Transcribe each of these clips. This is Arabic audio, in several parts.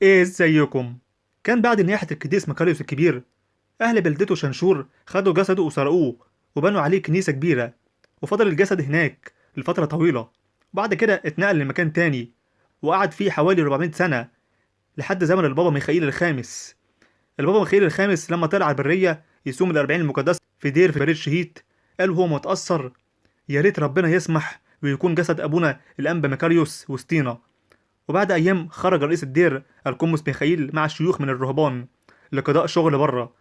ايه ازيكم؟ كان بعد نياحة القديس مكاريوس الكبير، أهل بلدته شنشور خدوا جسده وسرقوه وبنوا عليه كنيسة كبيرة، وفضل الجسد هناك لفترة طويلة. وبعد كده اتنقل لمكان تاني وقعد فيه حوالي 400 سنة لحد زمن البابا ميخائيل الخامس. البابا ميخائيل الخامس لما طلع البرية يصوم الأربعين المقدسة في دير في بريد شهيد، قال وهو متأثر: يا ريت ربنا يسمح ويكون جسد أبونا الأنبا مكاريوس وسطينا. وبعد أيام خرج رئيس الدير القمص ميخائيل مع الشيوخ من الرهبان لقضاء شغل بره.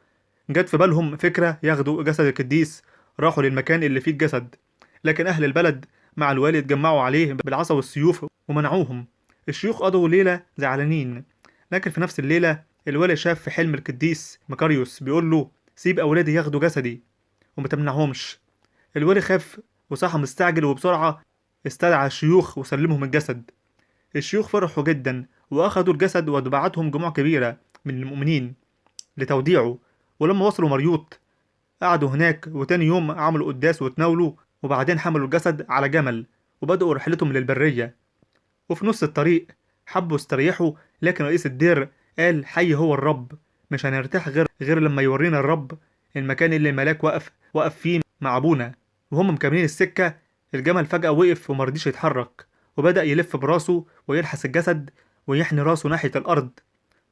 جت في بالهم فكرة ياخدوا جسد القديس، راحوا للمكان اللي فيه الجسد، لكن أهل البلد مع الوالي اتجمعوا عليه بالعصا والسيوف ومنعوهم. الشيوخ قضوا ليلة زعلانين، لكن في نفس الليلة الوالي شاف في حلم القديس مكاريوس بيقول له: سيب أولادي ياخدوا جسدي وما تمنعهمش. الوالي خاف وصحى مستعجل وبسرعة استدعى الشيوخ وسلمهم الجسد. الشيوخ فرحوا جدا وأخدوا الجسد واتبعتهم جموع كبيرة من المؤمنين لتوديعه. ولما وصلوا مريوط قعدوا هناك، وتاني يوم عملوا قداس وتناولوا، وبعدين حملوا الجسد على جمل وبدأوا رحلتهم للبرية. وفي نص الطريق حبوا يستريحوا، لكن رئيس الدير قال: حي هو الرب، مش هنرتاح غير لما يورينا الرب المكان اللي الملاك وقف فيه مع أبونا. وهم مكملين السكة، الجمل فجأة وقف ومرضيش يتحرك، وبدأ يلف براسه ويلحس الجسد ويحني راسه ناحية الأرض.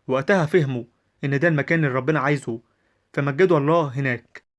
وقتها فهموا إن ده المكان اللي ربنا عايزه، فمجدوا الله هناك.